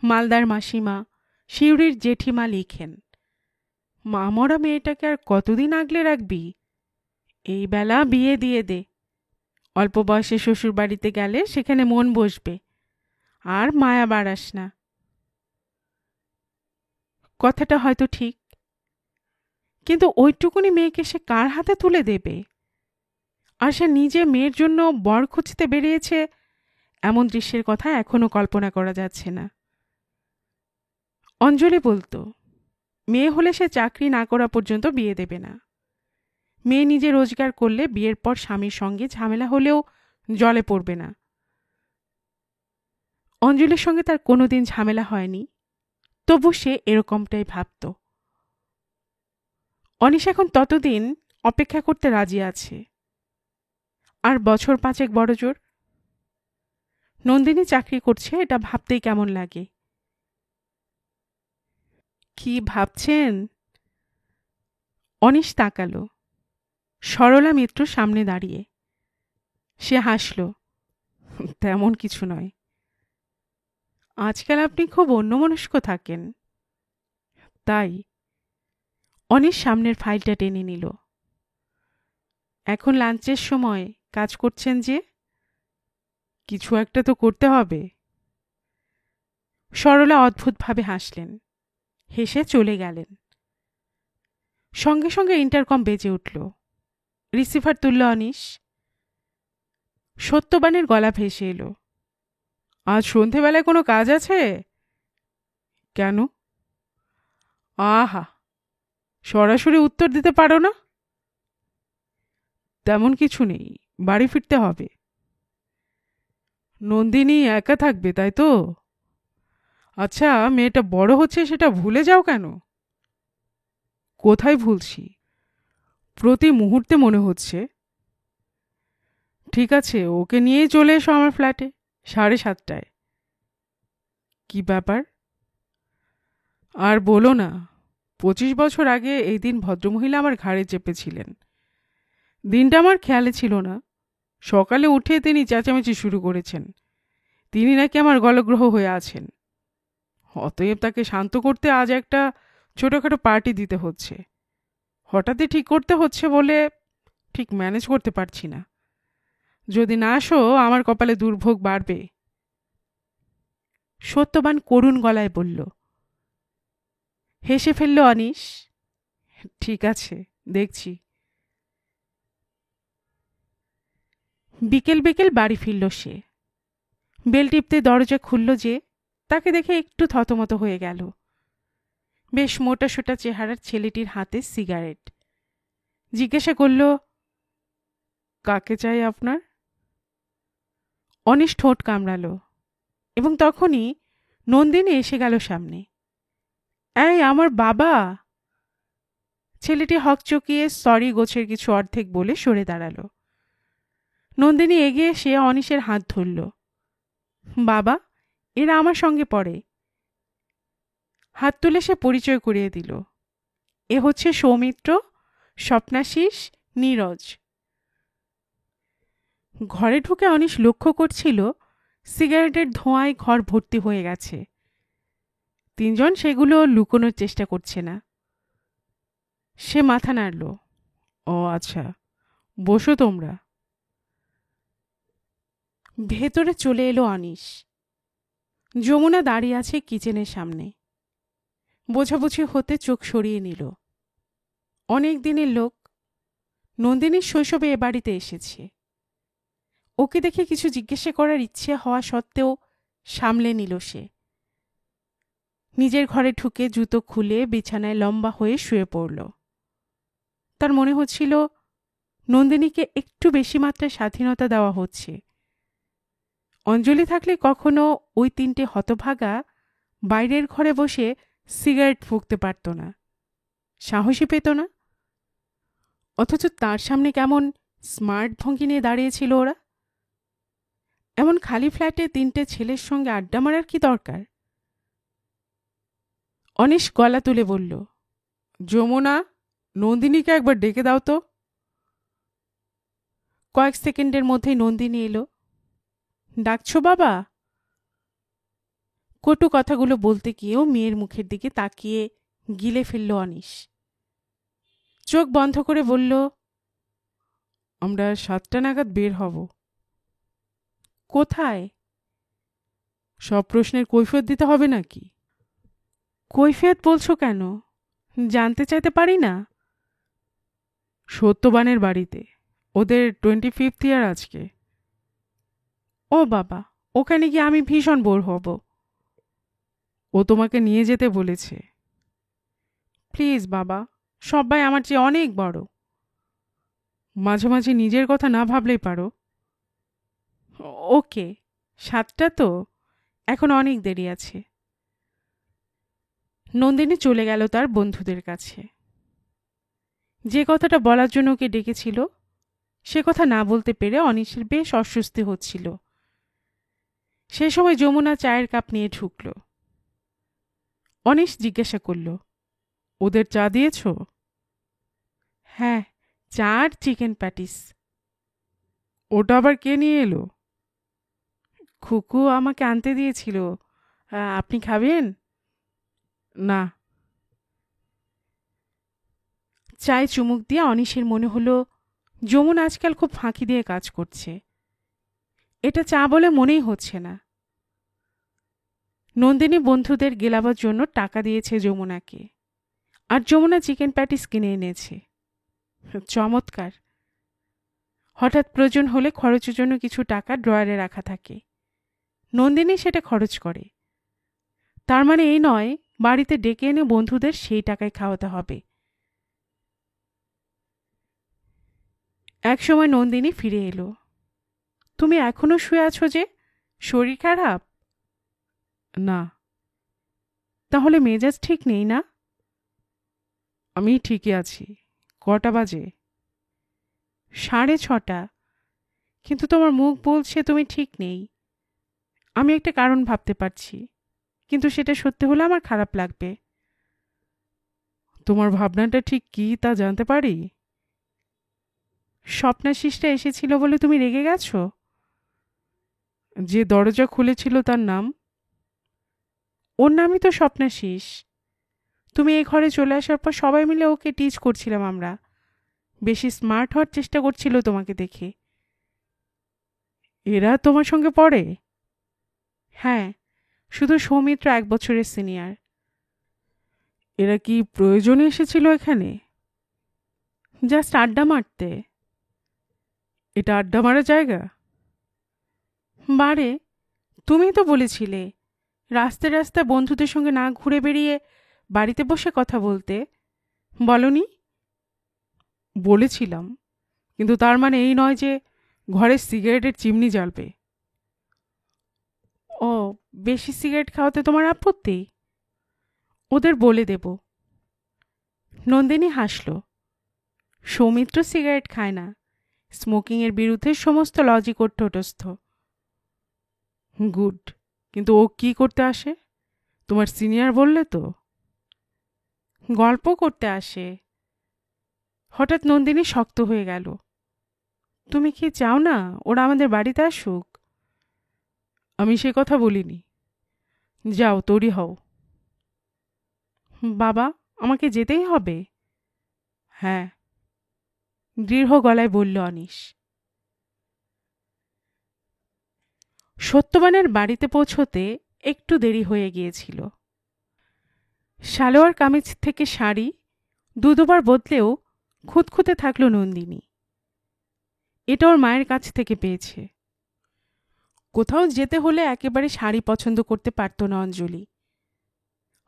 মালদার মাসিমা, শিউরির জেঠিমা লিখেন, মা মরা মেয়েটাকে আর কতদিন আগলে রাখবি? এই বেলা বিয়ে দিয়ে দে। অল্প বয়সে শ্বশুর বাড়িতে গেলে সেখানে মন বসবে, আর মায়া বাড়াস না। কথাটা হয়তো ঠিক, কিন্তু ওইটুকুনি মেয়েকে সে কার হাতে তুলে দেবে? আর সে নিজে মেয়ের জন্য বর খুঁজতে বেরিয়েছে, এমন দৃশ্যের কথা এখনো কল্পনা করা যাচ্ছে না। অঞ্জলি বলতো, মেয়ে হলে সে চাকরি না করা পর্যন্ত বিয়ে দেবে না। মেয়ে নিজে রোজগার করলে বিয়ের পর স্বামীর সঙ্গে ঝামেলা হলেও জলে পড়বে না। অঞ্জলির সঙ্গে তার কোনোদিন ঝামেলা হয়নি, তবু সে এরকমটাই ভাবত। অনিশ এখন ততদিন অপেক্ষা করতে রাজি আছে, আর বছর 5 বড়জোর। নন্দিনী চাকরি করছে, এটা ভাবতেই কেমন লাগে। কি ভাবছেন? অনিশ তাকালো। সরলা মিত্র সামনে দাঁড়িয়ে। সে হাসল। তেমন কিছু নয়। আজকাল আপনি খুব অন্যমনস্ক থাকেন। তাই? অনিশ সামনের ফাইলটা টেনে নিল। এখন লাঞ্চের সময় কাজ করছেন যে? কিছু একটা তো করতে হবে। সরলা অদ্ভুতভাবে হাসলেন, হেসে চলে গেলেন। সঙ্গে সঙ্গে ইন্টারকম বেজে উঠল। রিসিভার তুলল অনিশ। সত্যবানের গলা ভেসে এলো, আজ সন্ধেবেলায় কোনো কাজ আছে? কেন? আহা, সরাসরি উত্তর দিতে পারো না? তেমন কিছু নেই, বাড়ি ফিরতে হবে। নন্দিনী একা থাকবে, তাই তো? আচ্ছা, মেয়েটা বড় হচ্ছে সেটা ভুলে যাও কেন? কোথায় ভুলছি? প্রতি মুহূর্তে মনে হচ্ছে। ঠিক আছে, ওকে নিয়েই চলে এসো আমার ফ্ল্যাটে 7:30টায়। কি ব্যাপার? আর বলো না, 25 বছর আগে এই দিন ভদ্রমহিলা আমার ঘাড়ে চেপেছিলেন। দিনটা আমার খেয়ালে ছিল না। সকালে উঠে তিনি চেঁচামেচি শুরু করেছেন, তিনি নাকি আমার গলগ্রহ হয়ে আছেন। অতএব তাকে শান্ত করতে আজ একটা ছোটোখাটো পার্টি দিতে হচ্ছে। হঠাৎই ঠিক করতে হচ্ছে বলে ঠিক ম্যানেজ করতে পারছি না। যদি না আসো, আমার কপালে দুর্ভোগ বাড়বে। সত্যবান করুণ গলায় বলল। হেসে ফেলল অনিশ। ঠিক আছে, দেখছি। বিকেল বিকেল বাড়ি ফিরল সে। বেল টিপতে দরজা খুলল যে, তাকে দেখে একটু থতমত হয়ে গেল। বেশ মোটাসোটা চেহারার ছেলেটির হাতে সিগারেট। জিজ্ঞাসা করল, কাকে চাই আপনার? অনিশ ঠোঁট কামড়াল, এবং তখনই নন্দিনী এসে গেল সামনে। এই আমার বাবা! ছেলেটি হকচকিয়ে সরি গোছের কিছু অর্ধেক বলে সরে দাঁড়াল। নন্দিনী এগিয়ে এসে অনিশের হাত ধরল। বাবা, এরা আমার সঙ্গে পড়ে। হাত তুলে সে পরিচয় করিয়ে দিল। এ হচ্ছে সৌমিত্র, স্বপ্নাশিস, নীরজ। ঘরে ঢুকে অনিশ লক্ষ্য করছিল সিগারেটের ধোঁয়ায় ঘর ভর্তি হয়ে গেছে। 3 জন সেগুলো লুকোনোর চেষ্টা করছে না। সে মাথা নাড়ল। ও আচ্ছা, বসো তোমরা। ভেতরে চলে এলো অনিশ। যমুনা দাঁড়িয়ে আছে কিচেনের সামনে। বোঝাবুঝি হতে চোখ সরিয়ে নিল। অনেক দিনের লোক। নন্দিনীর শৈশবে এ বাড়িতে এসেছে। ওকে দেখে কিছু জিজ্ঞাসা করার ইচ্ছে হওয়া সত্ত্বেও সামলে নিল সে। নিজের ঘরে ঢুকে জুতো খুলে বিছানায় লম্বা হয়ে শুয়ে পড়ল। তার মনে হচ্ছিল নন্দিনীকে একটু বেশি মাত্রায় স্বাধীনতা দেওয়া হচ্ছে। অঞ্জলি থাকলে কখনো ওই 3টে হতভাগা বাইরের ঘরে বসে সিগারেট ফুঁকতে পারত না, সাহসী পেত না। অথচ তার সামনে কেমন স্মার্ট ভঙ্গি নিয়ে দাঁড়িয়েছিল ওরা। এমন খালি ফ্ল্যাটে 3টে ছেলের সঙ্গে আড্ডা মারার কি দরকার? অনিশ গলা তুলে বলল, যমুনা, নন্দিনীকে একবার ডেকে দাও তো। কয়েক সেকেন্ডের মধ্যেই নন্দিনী এলো। ডাকছো বাবা? কটু কথাগুলো বলতে গিয়েও মেয়ের মুখের দিকে তাকিয়ে গিলে ফেলল অনিশ। চোখ বন্ধ করে বলল, আমরা 7টা নাগাদ বের হব। কোথায়? সব প্রশ্নের কৈফিয়ত দিতে হবে নাকি? কৈফিয়ত বলছো কেন? জানতে চাইতে পারি না? সত্যবানের বাড়িতে। ওদের 25th ইয়ার আজকে। ও বাবা, ওখানে গিয়ে আমি ভীষণ বোর হব। ও তোমাকে নিয়ে যেতে বলেছে। প্লিজ বাবা, সবাই আমার চেয়ে অনেক বড়। মাঝে মাঝে নিজের কথা না ভাবলেই পারো। ওকে, 7টা তো, এখন অনেক দেরি আছে। নন্দিনী চলে গেল তার বন্ধুদের কাছে। যে কথাটা বলার জন্য ওকে ডেকেছিল সে কথা না বলতে পেরে অনিশের বেশ অস্বস্তি হচ্ছিল। সে সময় যমুনা চায়ের কাপ নিয়ে ঢুকল। অনিশ জিজ্ঞাসা করল, ওদের চা দিয়েছ? হ্যাঁ, চা আর চিকেন প্যাটিস। ওটা আবার কে নিয়ে এলো? খুকু আমাকে আনতে দিয়েছিল। আপনি খাবেন? না। চায়ে চুমুক দিয়ে অনিশের মনে হলো যমুনা আজকাল খুব ফাঁকি দিয়ে কাজ করছে। এটা চা বলে মনেই হচ্ছে না। নন্দিনী বন্ধুদের গেলাবার জন্য টাকা দিয়েছে যমুনাকে, আর যমুনা চিকেন প্যাটিস কিনে এনেছে। চমৎকার। হঠাৎ প্রয়োজন হলে খরচের জন্য কিছু টাকা ড্রয়ারে রাখা থাকে। নন্দিনী সেটা খরচ করে। তার মানে এই নয় বাড়িতে ডেকে এনে বন্ধুদের সেই টাকায় খাওয়াতে হবে। এক সময় নন্দিনী ফিরে এলো। তুমি এখনো শুয়ে আছো যে? শরীর খারাপ? না। তাহলে মেজাজ ঠিক নেই না? আমি ঠিকই আছি। কটা বাজে? 6:30। কিন্তু তোমার মুখ বলছে তুমি ঠিক নেই। আমি একটা কারণ ভাবতে পারছি, কিন্তু সেটা সত্যি হলে আমার খারাপ লাগবে। তোমার ভাবনাটা ঠিক কি তা জানতে পারি? স্বপ্নাশিসটা এসেছিল বলে তুমি রেগে গেছো? যে দরজা খুলেছিল তার নাম? ওর নামই তো স্বপ্নাশিস। তুমি এই ঘরে চলে আসার পর সবাই মিলে ওকে টিচ করছিলাম আমরা। বেশি স্মার্ট হওয়ার চেষ্টা করছিল তোমাকে দেখে। এরা তোমার সঙ্গে পড়ে? হ্যাঁ, শুধু সৌমিত্র 1 বছরের সিনিয়র। এরা কি প্রয়োজনে এসেছিল এখানে? জাস্ট আড্ডা মারতে। এটা আড্ডা মারার জায়গা? বারে, তুমি তো বলেছিলে রাস্তায় রাস্তায় বন্ধুদের সঙ্গে না ঘুরে বেরিয়ে বাড়িতে বসে কথা বলতে, বলনি? বলেছিলাম, কিন্তু তার মানে এই নয় যে ঘরে সিগারেটের চিমনি জ্বালবে। ও, বেশি সিগারেট খাওয়াতে তোমার আপত্তি? ওদের বলে দেব। নন্দিনী হাসল। সৌমিত্র সিগারেট খায় না। স্মোকিংয়ের বিরুদ্ধে সমস্ত লজিক ওর ঠোঁটস্থ। গুড। কিন্তু ও কি করতে আসে? তোমার সিনিয়র বললে তো। গল্প করতে আসে। হঠাৎ নন্দিনী শক্ত হয়ে গেল। তুমি কি চাও না ওরা আমাদের বাড়িতে আসুক? আমি সে কথা বলিনি। যাও, তৈরি হও। বাবা, আমাকে যেতেই হবে? হ্যাঁ, দৃঢ় গলায় বলল অনিশ। সত্যবানের বাড়িতে পৌঁছতে একটু দেরি হয়ে গিয়েছিল। সালোয়ার কামিজ থেকে শাড়ি দুবার বদলেও খুঁতখুঁতে থাকল নন্দিনী। এটা ওর মায়ের কাছ থেকে পেয়েছে। কোথাও যেতে হলে একেবারে শাড়ি পছন্দ করতে পারত না অঞ্জলি।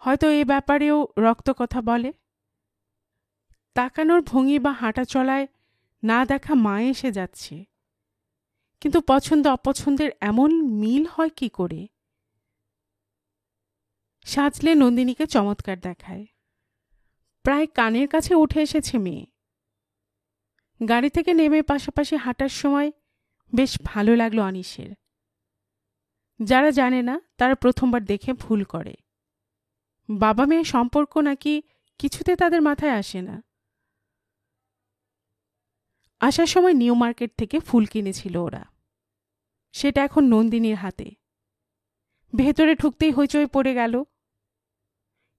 হয়তো এ ব্যাপারেও রক্ত কথা বলে। তাকানোর ভঙ্গি বা হাঁটা চলায় না দেখা মা এসে যাচ্ছে, কিন্তু পছন্দ অপছন্দের এমন মিল হয় কি করে? সাজলে নন্দিনীকে চমৎকার দেখায়। প্রায় কানের কাছে উঠে এসেছে মেয়ে। গাড়ি থেকে নেমে পাশাপাশি হাঁটার সময় বেশ ভালো লাগলো অনিশের। যারা জানে না তারা প্রথমবার দেখে ভুল করে। বাবা মেয়ের সম্পর্ক নাকি কিছুতে তাদের মাথায় আসে না। আসার সময় নিউ মার্কেট থেকে ফুল কিনেছিল ওরা। সেটা এখন নন্দিনীর হাতে। ভেতরে ঢুকতেই হইচই পড়ে গেল।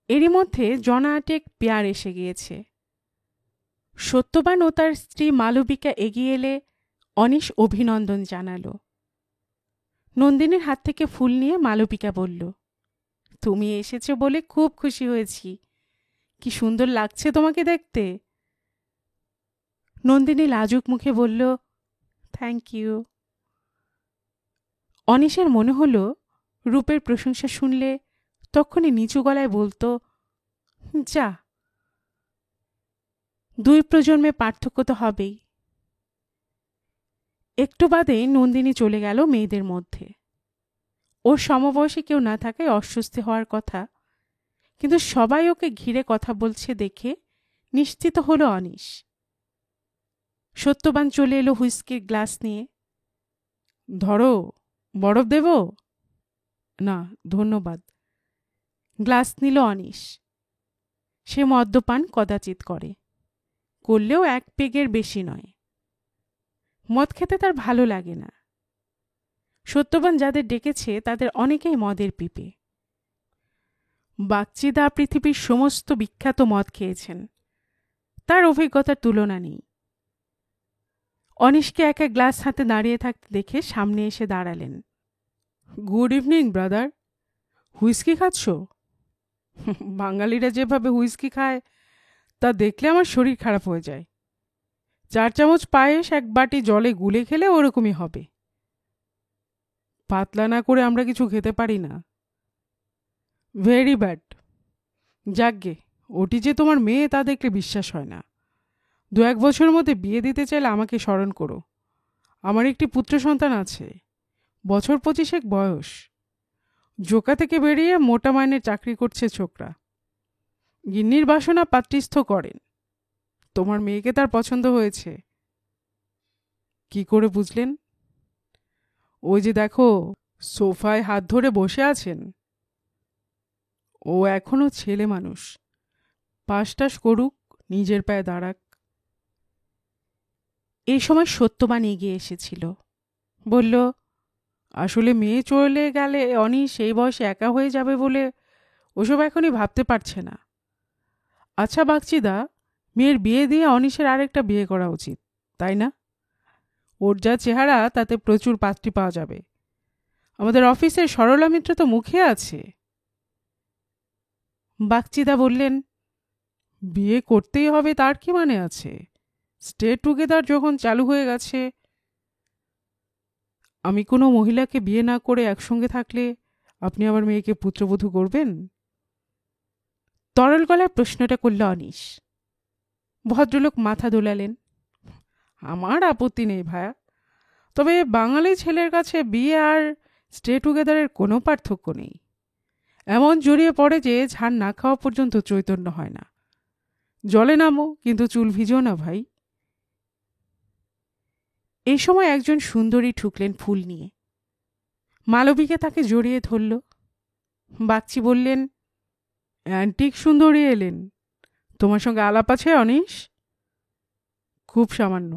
এরই মধ্যে জনা আটেক পেয়ার এসে গিয়েছে। সত্যবান ও তার স্ত্রী মালবিকা এগিয়ে এলে অনিশ অভিনন্দন জানালো। নন্দিনীর হাত থেকে ফুল নিয়ে মালবিকা বলল, তুমি এসেছো বলে খুব খুশি হয়েছি। কি সুন্দর লাগছে তোমাকে দেখতে। নন্দিনী লাজুক মুখে বলল, থ্যাংক ইউ। অনিশের মনে হলো রূপের প্রশংসা শুনলে তখনই নিচু গলায় বলতো, যা, 2 প্রজন্মে পার্থক্য তো হবেই। একটু বাদে নন্দিনী চলে গেল মেয়েদের মধ্যে। ওর সমবয়সী কেউ না থাকায় অস্বস্তি হওয়ার কথা, কিন্তু সবাই ওকে ঘিরে কথা বলছে দেখে নিশ্চিত হলো অনিশ। সত্যবান চলে এলো হুইস্কির গ্লাস নিয়ে। ধরো, বরফ দেব? না ধন্যবাদ। গ্লাস নিল অনিশ। সে মদ্যপান কদাচিৎ করে, করলেও 1 পেগের বেশি নয়। মদ খেতে তার ভালো লাগে না। সত্যবান যাদের ডেকেছে তাদের অনেকেই মদের পিপে। বাগচিদা পৃথিবীর সমস্ত বিখ্যাত মদ খেয়েছেন, তার অভিজ্ঞতার তুলনা নেই। অনিশকে এক গ্লাস হাতে দাঁড়িয়ে থাকতে দেখে সামনে এসে দাঁড়ালেন। গুড ইভিনিং ব্রাদার, হুইস্কি খাচ্ছ? বাঙালিরা যেভাবে হুইস্কি খায় তা দেখলে আমার শরীর খারাপ হয়ে যায়। 4 চামচ পায়েস 1 বাটি জলে গুলে খেলে ওরকমই হবে। পাতলা না করে আমরা কিছু খেতে পারি না। Very bad. যাকগে, ওটি যে তোমার মেয়ে তা দেখলে বিশ্বাস হয় না। 2-1 বছরের মধ্যে বিয়ে দিতে চাইলে আমাকে স্মরণ করো। আমার একটি পুত্র সন্তান আছে, বছর 25 বয়স। জোকা থেকে বেরিয়ে মোটা মাইনের চাকরি করছে ছোকরা। গিন্নির বাসনা পাত্রীস্থ করেন। তোমার মেয়েকে তার পছন্দ হয়েছে। কি করে বুঝলেন? ওই যে দেখো, সোফায় হাত ধরে বসে আছেন। ও এখনো ছেলে মানুষ, পাশটাস করুক, নিজের পায়ে দাঁড়াক। এই সময় সত্যবান এগিয়ে এসেছিল। বলল, আসলে মেয়ে চলে গেলে অনিশ এই বয়সে একা হয়ে যাবে বলে ওসব এখনই ভাবতে পারছে না। আচ্ছা বাগচিদা, মেয়ের বিয়ে দিয়ে অনিশের আরেকটা বিয়ে করা উচিত, তাই না? ওর যা চেহারা তাতে প্রচুর পাত্রী পাওয়া যাবে। আমাদের অফিসের সরলা মিত্র তো মুখে আছে। বাগচিদা বললেন, বিয়ে করতেই হবে তার কি মানে আছে? স্টে টুগেদার যখন চালু হয়ে গেছে। আমি কোনো মহিলাকে বিয়ে না করে একসঙ্গে থাকলে আপনি আমার মেয়েকে পুত্রবধূ করবেন? তরল গলায় প্রশ্নটা করল অনিশ। ভদ্রলোক মাথা দোলালেন। আমার আপত্তি নেই ভায়া, তবে বাঙালি ছেলের কাছে বিয়ে আর স্টে টুগেদারের কোনো পার্থক্য নেই। এমন জড়িয়ে পড়ে যে ঝাড় না খাওয়া পর্যন্ত চৈতন্য হয় না। জলে নামো কিন্তু চুল ভিজো না ভাই। এই সময় একজন সুন্দরী ঠুকলেন ফুল নিয়ে। মালবিকা তাকে জড়িয়ে ধরল। বাগচি বললেন, অ্যান্টিক সুন্দরী এলেন, তোমার সঙ্গে আলাপ আছে অনিশ? খুব সামান্য,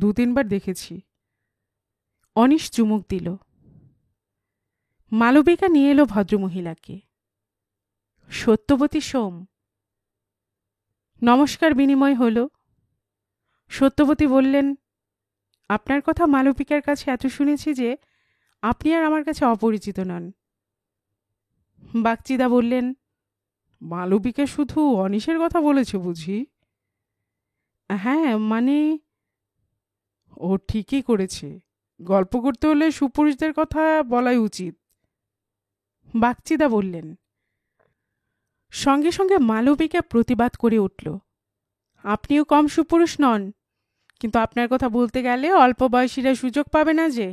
2-3 বার দেখেছি। অনিশ চুমুক দিল। মালবিকা নিয়ে এলো ভদ্রমহিলাকে। সত্যবতী সোম। নমস্কার বিনিময় হল। সত্যবতী বললেন, আপনার কথা মালবিকার কাছে এত শুনেছি যে আপনি আর আমার কাছে অপরিচিত নন। বাগচিদা বললেন, মালবিকা শুধু অনিশের কথা বলেছে বুঝি? হ্যাঁ, মানে ও ঠিকই করেছে। গল্প করতে হলে সুপুরুষদের কথা বলাই উচিত। বাগচিদা বললেন। সঙ্গে সঙ্গে মালবিকা প্রতিবাদ করে উঠল, আপনিও কম সুপুরুষ নন, কিন্তু আপনার কথা বলতে গেলে অল্প বয়সীরা সুযোগ পাবে না যে।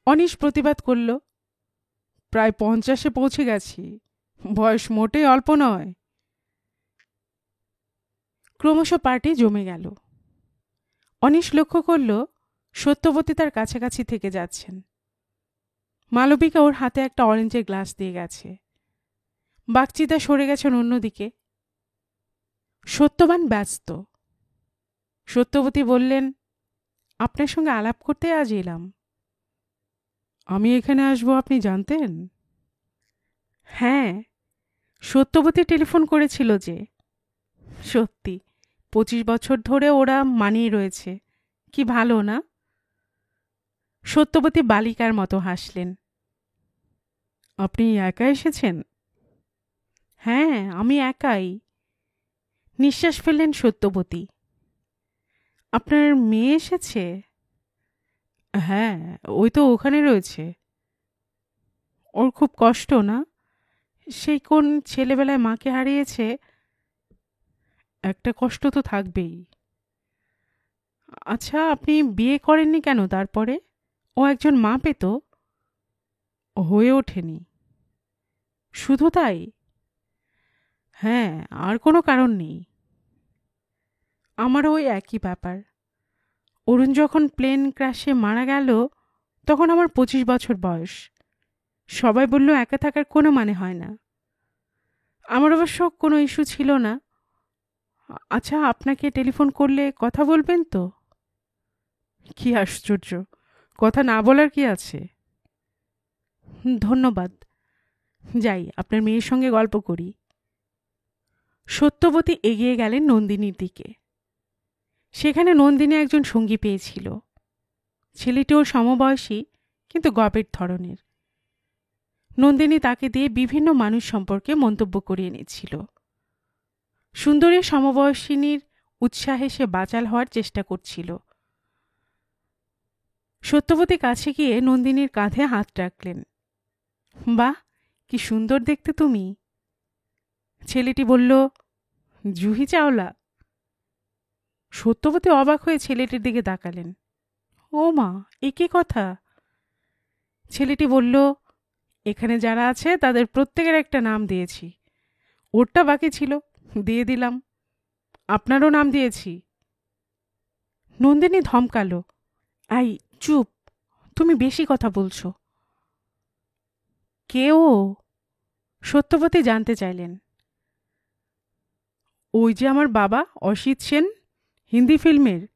অনিশ প্রতিবাদ করল, প্রায় 50-এ পৌঁছে গেছি, বয়স মোটেই অল্প নয়। ক্রমশ পার্টি জমে গেল। অনিশ লক্ষ্য করল সত্যবতী তার কাছাকাছি থেকে যাচ্ছেন। মালবিকা ওর হাতে একটা অরেঞ্জের গ্লাস দিয়ে গেছে। বাগচিদা সরে গেছেন অন্যদিকে। সত্যবান ব্যস্ত। সত্যবতী বললেন, আপনার সঙ্গে আলাপ করতে আজ এলাম। আমি এখানে আসবো আপনি জানতেন? হ্যাঁ, সত্যবতী টেলিফোন করেছিল যে। সত্যি 25 বছর ধরে ওরা মানিয়ে রয়েছে। কি ভালো না? সত্যবতী বালিকার মতো হাসলেন। আপনি একা এসেছেন? হ্যাঁ, আমি একাই। নিঃশ্বাস ফেললেন সত্যবতী। আপনার মেয়ে এসেছে? হ্যাঁ, ওই তো ওখানে রয়েছে। ওর খুব কষ্ট না? সেই কোন ছেলেবেলায় মাকে হারিয়েছে, একটা কষ্ট তো থাকবেই। আচ্ছা, আপনি বিয়ে করেননি কেন তারপরে? ও একজন মা পেত। হয়ে ওঠেনি। শুধু তাই? হ্যাঁ, আর কোনো কারণ নেই। আমারও ওই একই ব্যাপার। অরুণ যখন প্লেন ক্র্যাশে মারা গেল তখন আমার 25 বছর বয়স। সবাই বলল একা থাকার কোনো মানে হয় না। আমার অবশ্য কোনো ইস্যু ছিল না। আচ্ছা, আপনাকে টেলিফোন করলে কথা বলবেন তো? কি আশ্চর্য, কথা না বলার কি আছে? ধন্যবাদ। যাই, আপনার মেয়ের সঙ্গে গল্প করি। সত্যবতী এগিয়ে গেলেন নন্দিনীর দিকে। সেখানে নন্দিনী একজন সঙ্গী পেয়েছিল। ছেলেটি ওর সমবয়সী, কিন্তু গবেট ধরনের। নন্দিনী তাকে দিয়ে বিভিন্ন মানুষ সম্পর্কে মন্তব্য করিয়ে নিচ্ছিল। সুন্দরী সমবয়সিনীর উৎসাহে সে বাচাল হওয়ার চেষ্টা করছিল। সত্যবতী কাছে গিয়ে নন্দিনীর কাঁধে হাত রাখলেন। বাহ, কি সুন্দর দেখতে তুমি। ছেলেটি বলল, জুহি চাওলা? সত্যবতী অবাক হয়ে ছেলেটির দিকে তাকালেন। ও মা, এ কি কথা? ছেলেটি বলল, এখানে যারা আছে তাদের প্রত্যেকের একটা নাম দিয়েছি। ওরটা বাকি ছিল, দিয়ে দিলাম। আপনারও নাম দিয়েছি। নন্দিনী ধমকালো, আই, চুপ, তুমি বেশি কথা বলছো। কে ও? সত্যবতী জানতে চাইলেন। ওই যে আমার বাবা, অসিত সেন, হিন্দি ফিল্মের।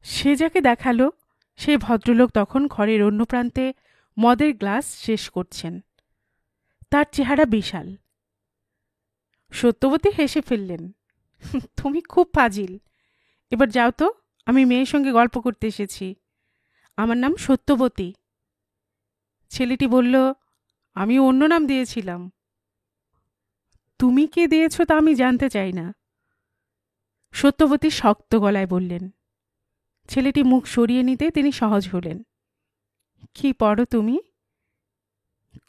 সে যাকে দেখালো সেই ভদ্রলোক তখন ঘরের অন্য প্রান্তে মদের গ্লাস শেষ করছেন। তার চেহারা বিশাল। সত্যবতী হেসে ফেললেন। তুমি খুব ফাজিল। এবার যাও তো, আমি মেয়ের সঙ্গে গল্প করতে এসেছি। আমার নাম সত্যবতী। ছেলেটি বলল, আমি অন্য নাম দিয়েছিলাম। তুমি কে দিয়েছ তা আমি জানতে চাই না। সত্যবতী শক্ত গলায় বললেন। ছেলেটি মুখ সরিয়ে নিতে তিনি সহজ হলেন। কি পড়ো তুমি?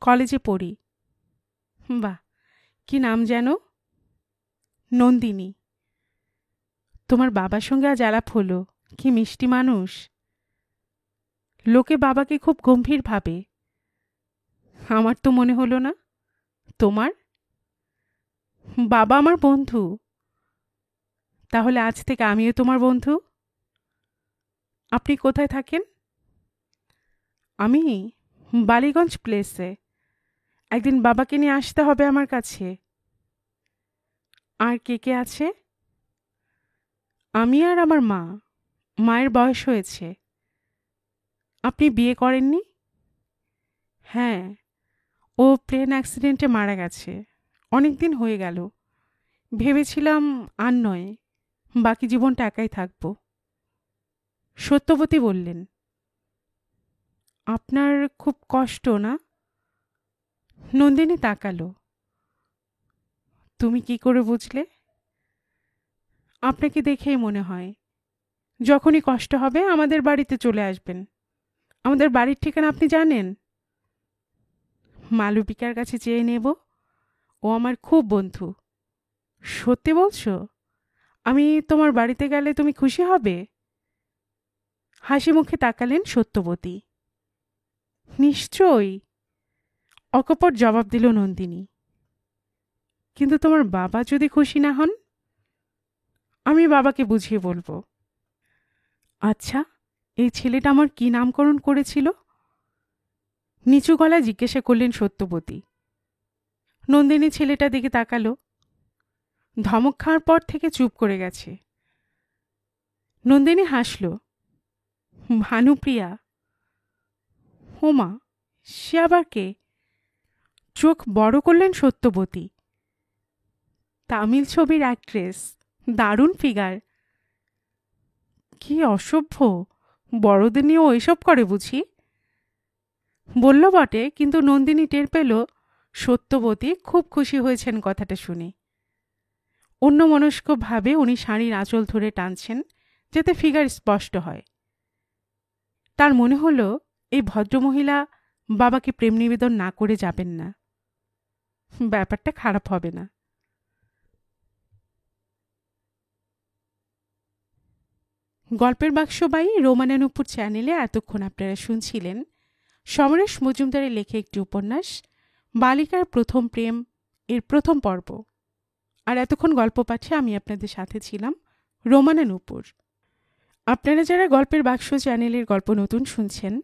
কলেজে পড়ি। বাহ, কি নাম যেন? নন্দিনী। তোমার বাবার সঙ্গে আজ আলাপ হলো, কি মিষ্টি মানুষ। লোকে বাবাকে খুব গম্ভীর ভাবে। আমার তো মনে হলো না। তোমার? বাবা আমার বন্ধু। তাহলে আজ থেকে আমিও তোমার বন্ধু। আপনি কোথায় থাকেন? আমি বালিগঞ্জ প্লেসে। একদিন বাবাকে নিয়ে আসতে হবে আমার কাছে। আর কে কে আছে? আমি আর আমার মা। মায়ের বয়স হয়েছে। আপনি বিয়ে করেননি? হ্যাঁ, ও প্লেন অ্যাক্সিডেন্টে মারা গেছে। অনেক দিন হয়ে গেল। ভেবেছিলাম আর নয়, বাকি জীবনটা একাই থাকব। সত্যবতী বললেন, আপনার খুব কষ্ট না? নন্দিনী তাকালো। তুমি কি করে বুঝলে? আপনাকে দেখেই মনে হয়। যখনই কষ্ট হবে আমাদের বাড়িতে চলে আসবেন। আমাদের বাড়ির ঠিকানা আপনি জানেন? মালবিকার কাছে চেয়ে নেব। ও আমার খুব বন্ধু। সত্যি বলছো? আমি তোমার বাড়িতে গেলে তুমি খুশি হবে? হাসি মুখে তাকালেন সত্যবতী। নিশ্চয়ই, অকপট জবাব দিল নন্দিনী। কিন্তু তোমার বাবা যদি খুশি না হন? আমি বাবাকে বুঝিয়ে বলবো। আচ্ছা, এই ছেলেটা আমার কি নামকরণ করেছিল? নিচু গলায় জিজ্ঞাসা করলেন সত্যবতী। নন্দিনী ছেলেটার দিকে তাকালো। ধমক খাওয়ার পর থেকে চুপ করে গেছে। নন্দিনী হাসল। ভানুপ্রিয়া। হোমা, সে আবার কে? চোখ বড় করলেন সত্যবতী। তামিল ছবির অ্যাক্ট্রেস, দারুণ ফিগার। কি অসভ্য, বড়দের নিয়েও এসব করে বুঝি? বলল বটে, কিন্তু নন্দিনী টের পেল সত্যবতী খুব খুশি হয়েছেন কথাটা শুনে। অন্যমনস্কভাবে উনি শাড়ির আঁচল ধরে টানছেন যাতে ফিগার স্পষ্ট হয়। তার মনে হলো এই ভদ্রমহিলা বাবাকে প্রেম নিবেদন না করে যাবেন না। ব্যাপারটা খারাপ হবে না। গল্পের বাক্স বাই রোমানানুপুর চ্যানেলে এতক্ষণ আপনারা শুনছিলেন সমরেশ মজুমদারের লেখা একটি উপন্যাস বালিকার প্রথম প্রেম এর প্রথম পর্ব। আর এতক্ষণ গল্প পাঠে আমি আপনাদের সাথে ছিলাম রোমানানুপুর। আপনারা যারা গল্পের বাক্স চ্যানেলের গল্প নতুন শুনছেন,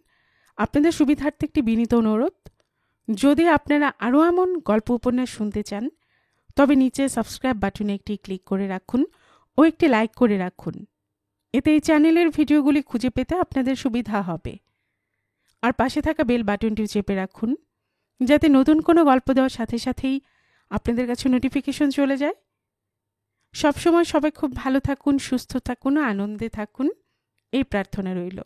আপনাদের সুবিধার্থে একটি বিনীত অনুরোধ, যদি আপনারা আরও এমন গল্প উপন্যাস শুনতে চান তবে নিচে সাবস্ক্রাইব বাটনে একটি ক্লিক করে রাখুন ও একটি লাইক করে রাখুন। এতে এই চ্যানেলের ভিডিওগুলি খুঁজে পেতে আপনাদের সুবিধা হবে। আর পাশে থাকা বেল বাটনটি চেপে রাখুন যাতে নতুন কোনো গল্প দেওয়ার সাথে সাথেই আপনাদের কাছে নোটিফিকেশন চলে যায়। সবসময় সবাই খুব ভালো থাকুন, সুস্থ থাকুন ও আনন্দে থাকুন, এই প্রার্থনা রইল।